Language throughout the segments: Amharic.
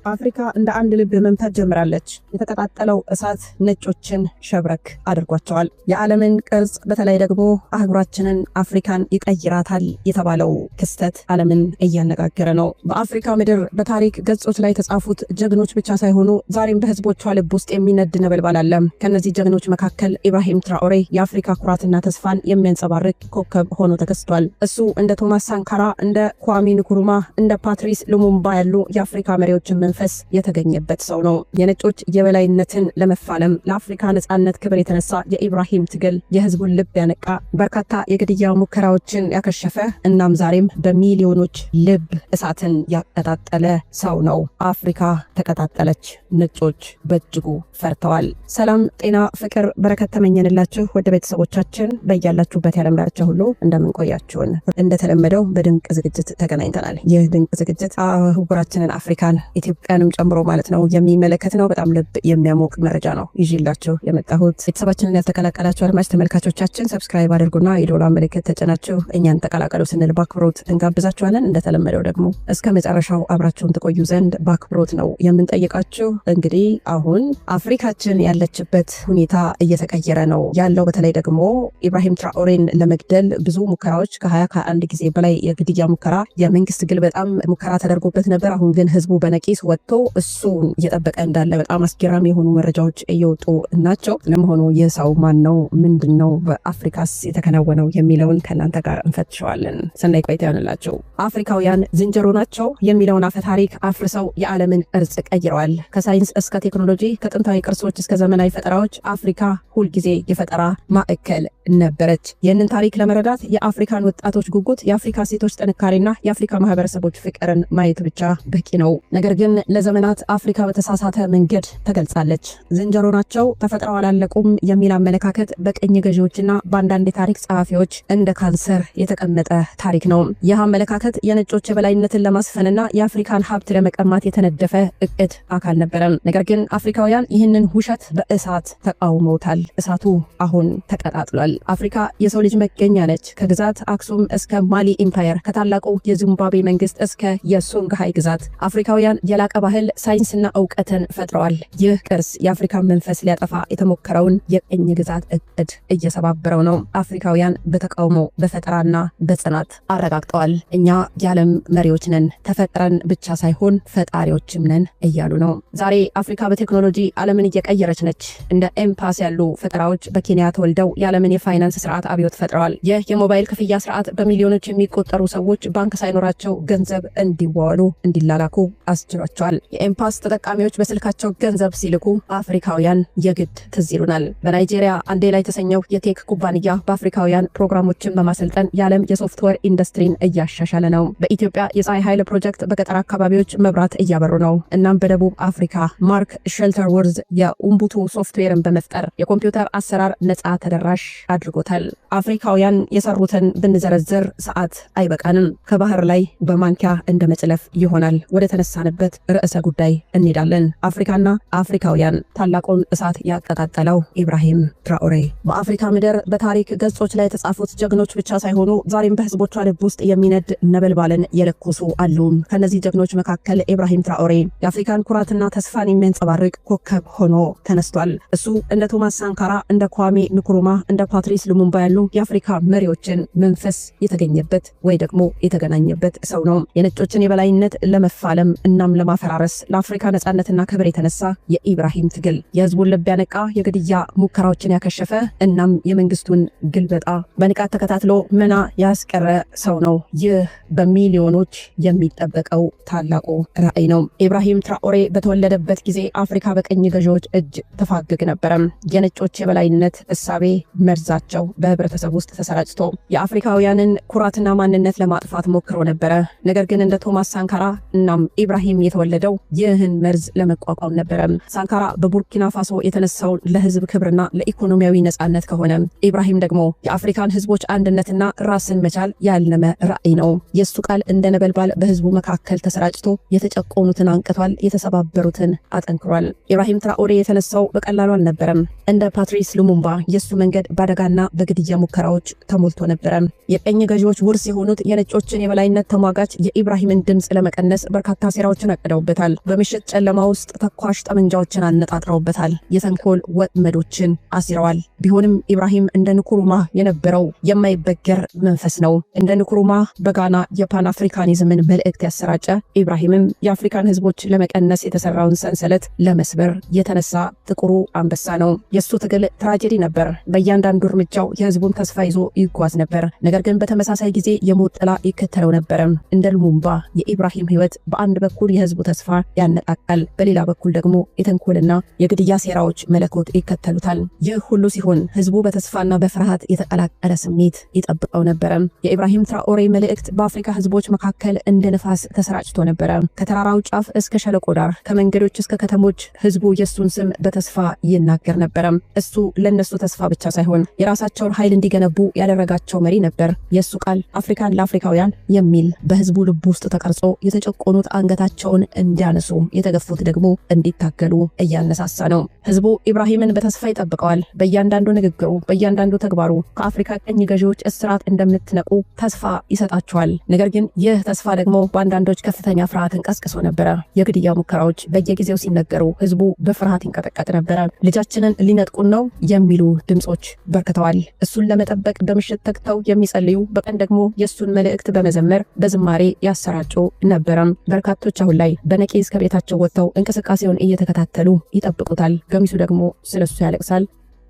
አፍሪካ እንደ አንድ ልብ መምታት ጀምራለች። የተቀጣጠለው እሳት ነጮችን ሸብረክ አድርጓቸዋል። የዓለምን ቅርጽ በተለይ ደግሞ አህጉራችንን አፍሪካን ይቀይራታል የተባለው ክስተት ዓለምን እያነጋገረ ነው። በአፍሪካ ምድር በታሪክ ገጾች ላይ የተጻፉት ጀግኖች ብቻ ሳይሆኑ ዛሬም በህዝቦቿ ልብ ውስጥ የሚነድ ነበልባል አለ። ከነዚህ ጀግኖች መካከል ኢብራሂም ትራኦሬ የአፍሪካ ኩራትና ተስፋን የሚያንጸባርቅ ኮከብ ሆኖ ተከስቷል። እሱ እንደ ቶማስ ሳንካራ፣ እንደ ኳሚ ንኩሩማ፣ እንደ ፓትሪስ ሉሙምባ ያሉ የአፍሪካ መሪዎችን መንፈስ የተገኘበት ሰው ነው። የነጮች የበላይነትን ለመፋለም ለአፍሪካ ነጻነት ክብር የተነሳ የኢብራሂም ትግል የህዝቡን ልብ ያነቃ፣ በርካታ የግድያ ሙከራዎችን ያከሸፈ እናም ዛሬም በሚሊዮኖች ልብ እሳትን ያቀጣጠለ ሰው ነው። አፍሪካ ተቀጣጠለች፣ ነጮች በእጅጉ ፈርተዋል። ሰላም፣ ጤና፣ ፍቅር፣ በረከት ተመኘንላችሁ ወደ ቤተሰቦቻችን በያላችሁበት የዓለም ዳርቻ ሁሉ እንደምንቆያችሁን እንደተለመደው በድንቅ ዝግጅት ተገናኝተናል። ይህ ድንቅ ዝግጅት አህጉራችንን አፍሪካን ኢትዮጵያንም ጨምሮ ማለት ነው የሚመለከት ነው። በጣም ልብ የሚያሞቅ መረጃ ነው ይዤላችሁ የመጣሁት። ቤተሰባችንን ያልተቀላቀላችሁ አድማጭ ተመልካቾቻችን ሰብስክራይብ አድርጉና የዶላር ምልክት ተጭናችሁ እኛን ተቀላቀሉ ስንል በአክብሮት እንጋብዛችኋለን። እንደተለመደው ደግሞ እስከ መጨረሻው አብራችሁን ትቆዩ ዘንድ በአክብሮት ነው የምንጠይቃችሁ። እንግዲህ አሁን አፍሪካችን ያለችበት ሁኔታ እየተቀየረ ነው ያለው። በተለይ ደግሞ ኢብራሂም ትራኦሬን ለመግደል ብዙ ሙከራዎች ከ21 ጊዜ በላይ የግድያ ሙከራ፣ የመንግስት ግልበጣም ሙከራ ተደርጎበት ነበር። አሁን ግን ህዝቡ በነቂስ ወጥቶ እሱን እየጠበቀ እንዳለ በጣም አስገራሚ የሆኑ መረጃዎች እየወጡ ናቸው። ለመሆኑ ይህ ሰው ማን ነው? ምንድን ነው በአፍሪካስ የተከናወነው የሚለውን ከእናንተ ጋር እንፈትሸዋለን። ሰናይ ቆይታ ይሆንላችሁ። አፍሪካውያን ዝንጀሮ ናቸው የሚለውን አፈ ታሪክ አፍርሰው የዓለምን ቅርጽ ቀይረዋል። ከሳይንስ እስከ ቴክኖሎጂ፣ ከጥንታዊ ቅርሶች እስከ ዘመናዊ ፈጠራዎች አፍሪካ ሁልጊዜ የፈጠራ ማዕከል ነበረች። ይህንን ታሪክ ለመረዳት የአፍሪካን ወጣቶች ጉጉት፣ የአፍሪካ ሴቶች ጥንካሬና የአፍሪካ ማህበረሰቦች ፍቅርን ማየት ብቻ በቂ ነው። ነገር ግን ለዘመናት አፍሪካ በተሳሳተ መንገድ ተገልጻለች። ዝንጀሮ ናቸው፣ ተፈጥረው አላለቁም የሚል አመለካከት በቀኝ ገዢዎችና በአንዳንድ የታሪክ ጸሐፊዎች እንደ ካንሰር የተቀመጠ ታሪክ ነው። ይህ አመለካከት የነጮች የበላይነትን ለማስፈንና የአፍሪካን ሀብት ለመቀማት የተነደፈ እቅድ አካል ነበረ። ነገር ግን አፍሪካውያን ይህንን ውሸት በእሳት ተቃውመውታል። እሳቱ አሁን ተቀጣጥሏል። አፍሪካ የሰው ልጅ መገኛ ነች። ከግዛት አክሱም እስከ ማሊ ኢምፓየር፣ ከታላቁ የዚምባብዌ መንግስት እስከ የሶንግሃይ ግዛት አፍሪካውያን የላቀ ባህል፣ ሳይንስና እውቀትን ፈጥረዋል። ይህ ቅርስ የአፍሪካን መንፈስ ሊያጠፋ የተሞከረውን የቀኝ ግዛት እቅድ እየሰባበረው ነው። አፍሪካውያን በተቃውሞ በፈጠራና በጽናት አረጋግጠዋል። እኛ የዓለም መሪዎች ነን፣ ተፈጥረን ብቻ ሳይሆን ፈጣሪዎችም ነን እያሉ ነው። ዛሬ አፍሪካ በቴክኖሎጂ ዓለምን እየቀየረች ነች። እንደ ኤምፓስ ያሉ ፈጠራዎች በኬንያ ተወልደው የዓለምን የፋይናንስ ስርዓት አብዮት ፈጥረዋል። ይህ የሞባይል ክፍያ ስርዓት በሚሊዮኖች የሚቆጠሩ ሰዎች ባንክ ሳይኖራቸው ገንዘብ እንዲዋሉ እንዲላላኩ አስችሏቸዋል። የኤምፓስ ተጠቃሚዎች በስልካቸው ገንዘብ ሲልኩ አፍሪካውያን የግድ ትዝ ይሉናል። በናይጄሪያ አንዴላ የተሰኘው የቴክ ኩባንያ በአፍሪካውያን ፕሮግራሞችን በማሰልጠን የዓለም የሶፍትዌር ኢንዱስትሪን እያሻሻለ ነው። በኢትዮጵያ የፀሐይ ኃይል ፕሮጀክት በገጠር አካባቢዎች መብራት እያበሩ ነው። እናም በደቡብ አፍሪካ ማርክ ሼልተርወርዝ የኡምቡቱ ሶፍትዌርን በመፍጠር የኮምፒውተር አሰራር ነፃ ተደራሽ አድርጎታል። አፍሪካውያን የሰሩትን ብንዘረዝር ሰዓት አይበቃንም። ከባህር ላይ በማንኪያ እንደ መጭለፍ ይሆናል። ወደ ተነሳንበት ርዕሰ ጉዳይ እንሄዳለን። አፍሪካና አፍሪካውያን፣ ታላቁን እሳት ያቀጣጠለው ኢብራሂም ትራኦሬ። በአፍሪካ ምድር በታሪክ ገጾች ላይ የተጻፉት ጀግኖች ብቻ ሳይሆኑ ዛሬም በህዝቦቿ ልብ ውስጥ የሚነድ ነበልባልን የለኮሱ አሉ። ከነዚህ ጀግኖች መካከል ኢብራሂም ትራኦሬ የአፍሪካን ኩራትና ተስፋን የሚያንጸባርቅ ኮከብ ሆኖ ተነስቷል። እሱ እንደ ቶማስ ሳንካራ፣ እንደ ኳሚ ንኩሩማ፣ እንደ ፓትሪስ ሉሙምባ ያሉ የአፍሪካ መሪዎችን መንፈስ የተገኘበት ወይ ደግሞ የተገናኘበት ሰው ነው። የነጮችን የበላይነት ለመፋለም እናም ለማፈራረስ ለአፍሪካ ነጻነትና ክብር የተነሳ የኢብራሂም ትግል የህዝቡን ልብ ያነቃ፣ የግድያ ሙከራዎችን ያከሸፈ እናም የመንግስቱን ግልበጣ በንቃት ተከታትሎ መና ያስቀረ ሰው ነው። ይህ በሚሊዮኖች የሚጠበቀው ታላቁ ራዕይ ነው። ኢብራሂም ትራኦሬ በተወለደበት ጊዜ አፍሪካ በቀኝ ገዢዎች እጅ ተፋግግ ነበረ። የነጮች የበላይነት እሳቤ መርዛቸው በህብረተሰብ ውስጥ ተሰራጭቶ የአፍሪካውያንን ኩራትና ማንነት ለማጥፋት ሞክሮ ነበረ። ነገር ግን እንደ ቶማስ ሳንካራ እናም ኢብራሂም የተወለደው ይህን መርዝ ለመቋቋም ነበረ። ሳንካራ በቡርኪና ፋሶ የተነሳው ለህዝብ ክብርና ለኢኮኖሚያዊ ነጻነት ከሆነ ኢብራሂም ደግሞ የአፍሪካን ህዝቦች አንድነትና ራስን መቻል ያለመ ራዕይ ነው። የሱ ቃል እንደ ነበልባል በህዝቡ መካከል ተሰራጭቶ የተጨቆኑትን አንቅቷል፣ የተሰባበሩትን አጠንክሯል። ኢብራሂም ትራኦሬ የተነሳው በቀላሉ አልነበረም። እንደ ፓትሪስ ሉሙምባ የሱ መንገድ ባደጋና በግድያ ሙከራዎች ተሞልቶ ነበረ። የቀኝ ገዢዎች ውርስ የሆኑት የነጮችን የበላይነት ተሟጋች የኢብራሂምን ድምጽ ለመቀነስ በርካታ ሴራዎችን አቅደዋል። ተክለውበታል። በምሽት ጨለማ ውስጥ ተኳሽ ጠመንጃዎችን አነጣጥረውበታል። የተንኮል ወጥመዶችን አሲረዋል። ቢሆንም ኢብራሂም እንደ ንኩሩማህ የነበረው የማይበገር መንፈስ ነው። እንደ ንኩሩማህ በጋና የፓን አፍሪካኒዝምን መልእክት ያሰራጨ፣ ኢብራሂምም የአፍሪካን ህዝቦች ለመቀነስ የተሰራውን ሰንሰለት ለመስበር የተነሳ ጥቁሩ አንበሳ ነው። የሱ ትግል ትራጀዲ ነበር። በእያንዳንዱ እርምጃው የህዝቡን ተስፋ ይዞ ይጓዝ ነበር። ነገር ግን በተመሳሳይ ጊዜ የሞት ጥላ ይከተለው ነበር። እንደ ሉሙምባ የኢብራሂም ህይወት በአንድ በኩል የህዝቡ ተስፋ ያነቃቃል፣ በሌላ በኩል ደግሞ የተንኮልና የግድያ ሴራዎች መለኮት ይከተሉታል። ይህ ሁሉ ሲሆን ህዝቡ በተስፋና በፍርሃት የተቀላቀለ ስሜት ይጠብቀው ነበር። የኢብራሂም ትራኦሬ መልእክት በአፍሪካ ህዝቦች መካከል እንደ ንፋስ ተሰራጭቶ ነበር። ከተራራው ጫፍ እስከ ሸለቆ ዳር፣ ከመንገዶች እስከ ከተሞች ህዝቡ የሱን ስም በተስፋ ይናገር ነበር። እሱ ለነሱ ተስፋ ብቻ ሳይሆን የራሳቸውን ኃይል እንዲገነቡ ያደረጋቸው መሪ ነበር። የሱ ቃል አፍሪካን ለአፍሪካውያን የሚል በህዝቡ ልብ ውስጥ ተቀርጾ የተጨቆኑት አንገታቸውን እንዲያነሱ፣ የተገፉት ደግሞ እንዲታገሉ እያነሳሳ ነው። ህዝቡ ኢብራሂምን በተስፋ ይጠብቀዋል። በእያንዳንዱ ንግግሩ፣ በእያንዳንዱ ተግባሩ ከአፍሪካ ቀኝ ገዢዎች እስራት እንደምትነቁ ተስፋ ይሰጣቸዋል። ነገር ግን ይህ ተስፋ ደግሞ በአንዳንዶች ከፍተኛ ፍርሃትን ቀስቅሶ ነበረ። የግድያ ሙከራዎች በየጊዜው ሲነገሩ ህዝቡ በፍርሃት ይንቀጠቀጥ ነበረ። ልጃችንን ሊነጥቁን ነው የሚሉ ድምጾች በርክተዋል። እሱን ለመጠበቅ በምሽት ተግተው የሚጸልዩ፣ በቀን ደግሞ የሱን መልእክት በመዘመር በዝማሬ ያሰራጩ ነበረም። በርካቶች አሁን ላይ በነቂስ ከቤታቸው ወጥተው እንቅስቃሴውን እየተከታተሉ ይጠብቁታል። ገሚሱ ደግሞ ስለሱ ያለቅሳል፣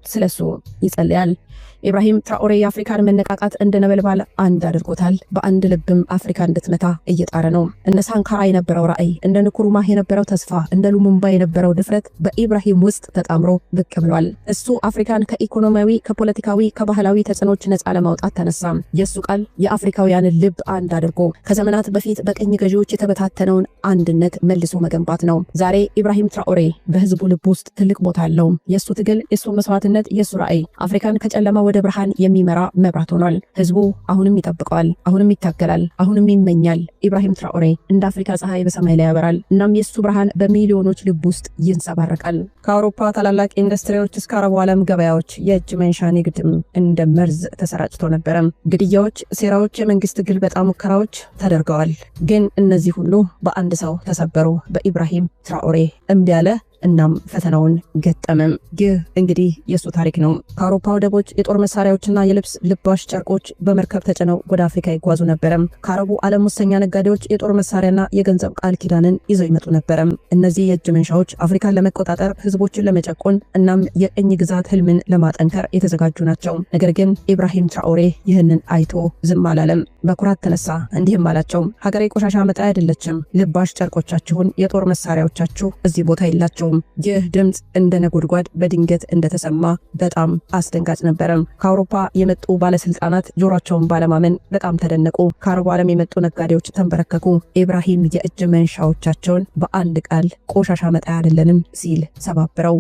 ስለሱ ይጸልያል። ኢብራሂም ትራኦሬ የአፍሪካን መነቃቃት እንደ ነበልባል አንድ አድርጎታል። በአንድ ልብም አፍሪካ እንድትመታ እየጣረ ነው። እንደ ሳንካራ የነበረው ራዕይ፣ እንደ ንኩሩማህ የነበረው ተስፋ፣ እንደ ሉሙምባ የነበረው ድፍረት በኢብራሂም ውስጥ ተጣምሮ ብቅ ብሏል። እሱ አፍሪካን ከኢኮኖሚያዊ፣ ከፖለቲካዊ፣ ከባህላዊ ተጽዕኖች ነፃ ለማውጣት ተነሳ። የእሱ ቃል የአፍሪካውያንን ልብ አንድ አድርጎ ከዘመናት በፊት በቀኝ ገዢዎች የተበታተነውን አንድነት መልሶ መገንባት ነው። ዛሬ ኢብራሂም ትራኦሬ በህዝቡ ልብ ውስጥ ትልቅ ቦታ አለው። የእሱ ትግል፣ የእሱ መስዋዕትነት፣ የእሱ ራዕይ አፍሪካን ከጨለማ ወደ ብርሃን የሚመራ መብራት ሆኗል። ህዝቡ አሁንም ይጠብቀዋል፣ አሁንም ይታገላል፣ አሁንም ይመኛል። ኢብራሂም ትራኦሬ እንደ አፍሪካ ፀሐይ በሰማይ ላይ ያበራል። እናም የሱ ብርሃን በሚሊዮኖች ልብ ውስጥ ይንጸባረቃል። ከአውሮፓ ታላላቅ ኢንዱስትሪዎች እስከ አረቡ ዓለም ገበያዎች የእጅ መንሻ ንግድም እንደ መርዝ ተሰራጭቶ ነበረ። ግድያዎች፣ ሴራዎች፣ የመንግስት ግልበጣ ሙከራዎች ተደርገዋል። ግን እነዚህ ሁሉ በአንድ ሰው ተሰበሩ። በኢብራሂም ትራኦሬ እምቢ አለ። እናም ፈተናውን ገጠመም። ይህ እንግዲህ የሱ ታሪክ ነው። ከአውሮፓ ወደቦች የጦር መሳሪያዎችና የልብስ ልባሽ ጨርቆች በመርከብ ተጭነው ወደ አፍሪካ ይጓዙ ነበረም። ከአረቡ ዓለም ሙሰኛ ነጋዴዎች የጦር መሳሪያና የገንዘብ ቃል ኪዳንን ይዘው ይመጡ ነበረም። እነዚህ የእጅ መንሻዎች አፍሪካን ለመቆጣጠር፣ ህዝቦችን ለመጨቆን እናም የቅኝ ግዛት ህልምን ለማጠንከር የተዘጋጁ ናቸው። ነገር ግን ኢብራሂም ትራኦሬ ይህንን አይቶ ዝም አላለም። በኩራት ተነሳ። እንዲህም አላቸው፣ ሀገሬ ቆሻሻ መጣያ አይደለችም። ልባሽ ጨርቆቻችሁን፣ የጦር መሳሪያዎቻችሁ እዚህ ቦታ የላቸው። ይህ ድምጽ እንደ ነጎድጓድ በድንገት እንደተሰማ በጣም አስደንጋጭ ነበረ። ከአውሮፓ የመጡ ባለስልጣናት ጆሮአቸውን ባለማመን በጣም ተደነቁ። ከአረቡ ዓለም የመጡ ነጋዴዎች ተንበረከኩ። ኢብራሂም የእጅ መንሻዎቻቸውን በአንድ ቃል ቆሻሻ መጣያ አይደለንም ሲል ሰባብረው